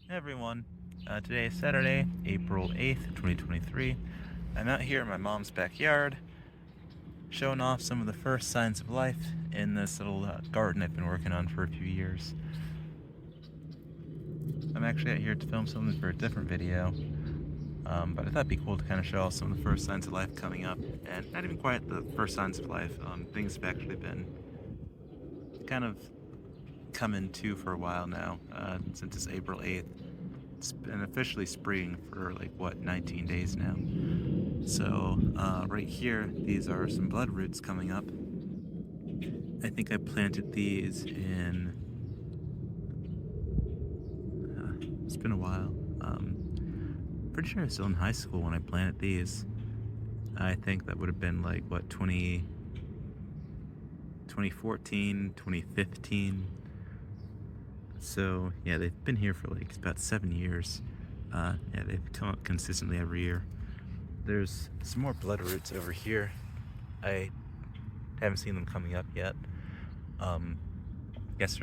Hey everyone, today is Saturday, April 8th, 2023. I'm out here in my mom's backyard showing off some of the first signs of life in this little garden I've been working on for a few years. I'm actually out here to film something for a different video, but I thought it'd be cool to kind of show off some of the first signs of life coming up, and not even quite the first signs of life. Things have actually been kind of coming to for a while now, since it's April 8th. It's been officially spring for 19 days now. So right here, these are some bloodroots coming up. I think I planted these in, it's been a while. Pretty sure I was still in high school when I planted these. I think that would have been 2014, 2015. So yeah, they've been here for about 7 years. Yeah, they've come up consistently every year. There's some more bloodroots over here. I haven't seen them coming up yet. Guess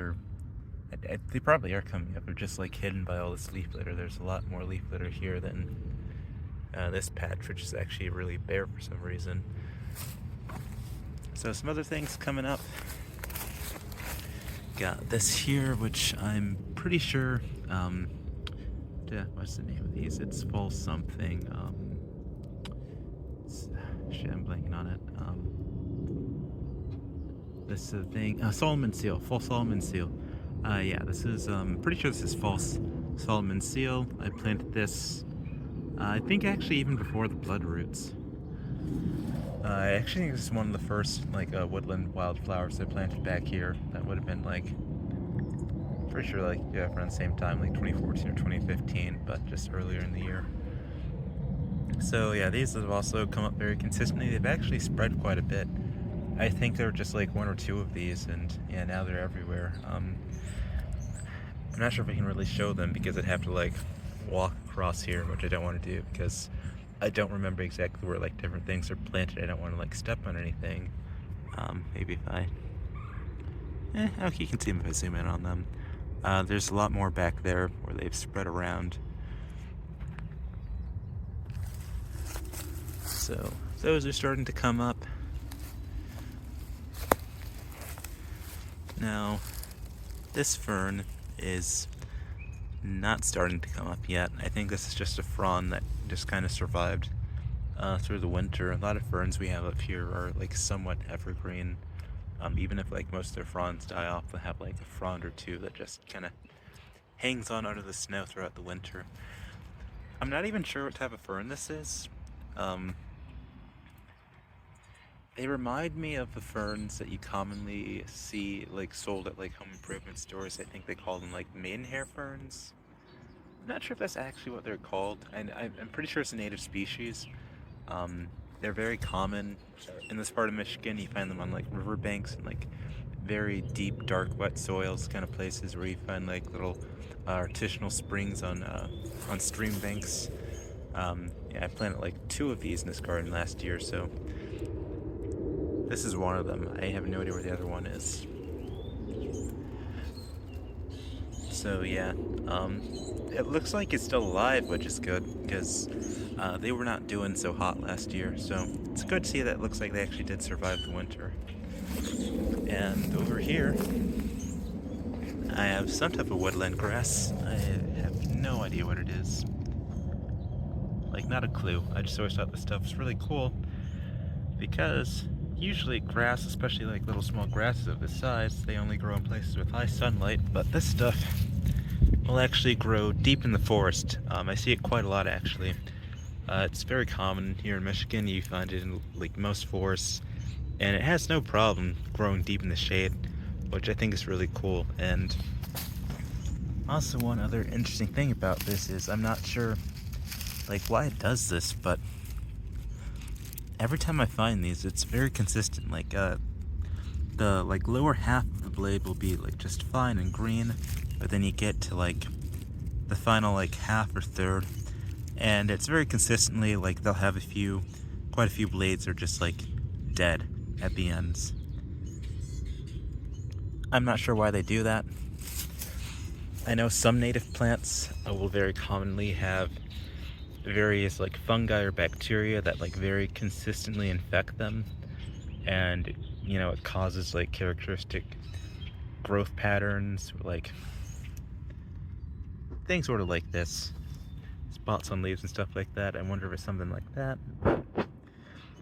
they probably are coming up. They're just hidden by all this leaf litter. There's a lot more leaf litter here than this patch, which is actually really bare for some reason. So some other things coming up. Got this here, which I'm pretty sure, what's the name of these? It's false something. Shit, I'm blanking on it. This is a thing. Solomon seal, false Solomon seal. Yeah, this is, pretty sure this is false Solomon seal. I planted this, I think actually even before the bloodroots. I actually think this is one of the first, woodland wildflowers I planted back here. That would have been, pretty sure, around the same time, 2014 or 2015, but just earlier in the year. So, yeah, these have also come up very consistently. They've actually spread quite a bit. I think there were just, one or two of these, and, yeah, now they're everywhere. I'm not sure if I can really show them because I'd have to, walk across here, which I don't want to do because I don't remember exactly where different things are planted. I don't want to step on anything. Maybe if I okay, you can see them if I zoom in on them. There's a lot more back there where they've spread around. So those are starting to come up. Now this fern is not starting to come up yet. I think this is just a frond that just kind of survived through the winter. A lot of ferns we have up here are somewhat evergreen. Even if most of their fronds die off, they'll have a frond or two that just kind of hangs on under the snow throughout the winter. I'm not even sure what type of fern this is. They remind me of the ferns that you commonly see sold at home improvement stores. I think they call them maidenhair ferns. I'm not sure if that's actually what they're called, and I'm pretty sure it's a native species. They're very common in this part of Michigan. You find them on riverbanks and very deep, dark, wet soils, kind of places where you find little artisanal springs on stream banks. Yeah, I planted 2 of these in this garden last year, so this is one of them. I have no idea where the other one is. So yeah, it looks like it's still alive, which is good because they were not doing so hot last year. So it's good to see that it looks like they actually did survive the winter. And over here, I have some type of woodland grass. I have no idea what it is. Not a clue. I just always thought this stuff was really cool because usually grass, especially little small grasses of this size, they only grow in places with high sunlight, but this stuff will actually grow deep in the forest. I see it quite a lot actually. It's very common here in Michigan. You find it in most forests, and it has no problem growing deep in the shade, which I think is really cool. And also one other interesting thing about this is I'm not sure why it does this, but every time I find these, it's very consistent. The lower half of the blade will be just fine and green, but then you get to the final half or third, and it's very consistently they'll have quite a few blades are just dead at the ends. I'm not sure why they do that. I know some native plants will very commonly have various like fungi or bacteria that like very consistently infect them, and you know it causes like characteristic growth patterns, like things sort of like this, spots on leaves and stuff like that. I wonder if it's something like that. But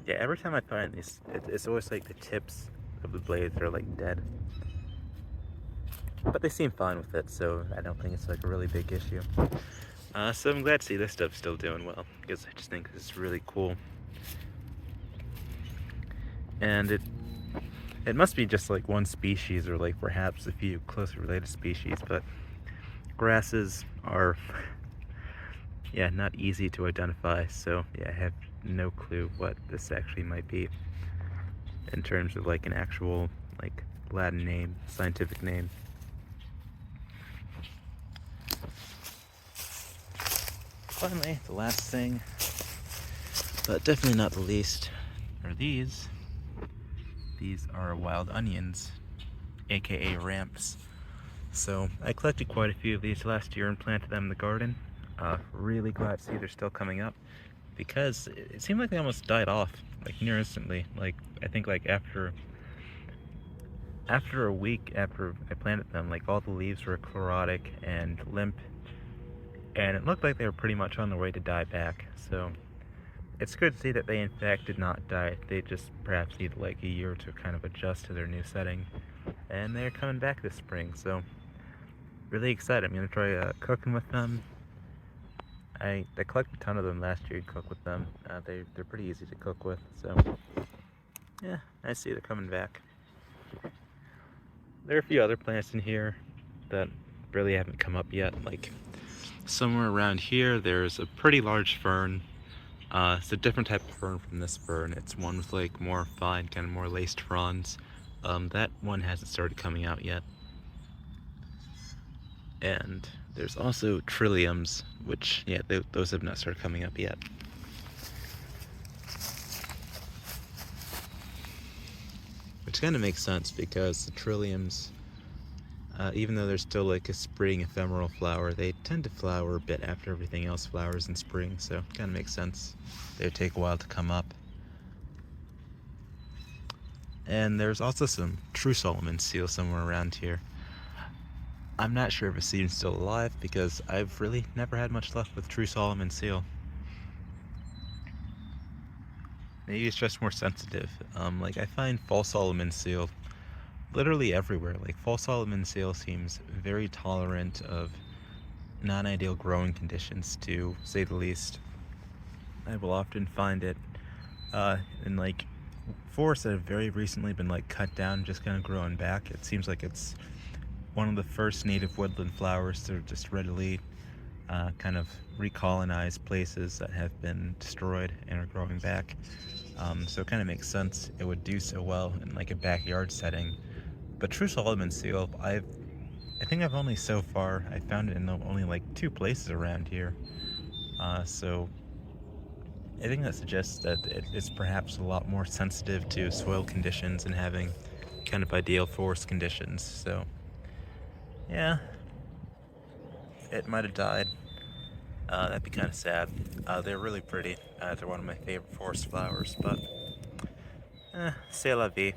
yeah, every time I find these, it's always like the tips of the blades are like dead. But they seem fine with it, so I don't think it's like a really big issue. So I'm glad to see this stuff still doing well, because I just think it's really cool. And it must be just like one species, or like perhaps a few closely related species, but grasses are yeah, not easy to identify, so yeah, I have no clue what this actually might be in terms of like an actual like Latin name, scientific name. Finally, the last thing, but definitely not the least, are these. These are wild onions, aka ramps. So I collected quite a few of these last year and planted them in the garden. Really glad to see they're still coming up, because it seemed like they almost died off like near instantly. Like I think like after a week after I planted them, like all the leaves were chlorotic and limp, and it looked like they were pretty much on their way to die back. So it's good to see that they in fact did not die. They just perhaps need like a year to kind of adjust to their new setting, and they're coming back this spring. So really excited. I'm gonna try cooking with them. I collected a ton of them last year to cook with them. They're pretty easy to cook with, so yeah, I see they're coming back. There are a few other plants in here that really haven't come up yet. Like somewhere around here, there's a pretty large fern. It's a different type of fern from this fern. It's one with like more fine, kind of more laced fronds. That one hasn't started coming out yet. And there's also trilliums, which, yeah, those have not started coming up yet. Which kind of makes sense, because the trilliums, even though they're still like a spring ephemeral flower, they tend to flower a bit after everything else flowers in spring, so it kind of makes sense. They would take a while to come up. And there's also some true Solomon seal somewhere around here. I'm not sure if it's even still alive, because I've really never had much luck with true Solomon seal. Maybe it's just more sensitive. Like I find false Solomon seal literally everywhere. Like false Solomon seal seems very tolerant of non-ideal growing conditions, to say the least. I will often find it in like forests that have very recently been like cut down, just kind of growing back. It seems like it's one of the first native woodland flowers to just readily kind of recolonize places that have been destroyed and are growing back. So it kind of makes sense it would do so well in like a backyard setting. But true Solomon seal, I think I've only so far, I found it in only like 2 places around here. So I think that suggests that it's perhaps a lot more sensitive to soil conditions and having kind of ideal forest conditions. So yeah, it might have died. That'd be kind of sad. They're really pretty. They're one of my favorite forest flowers, but c'est la vie.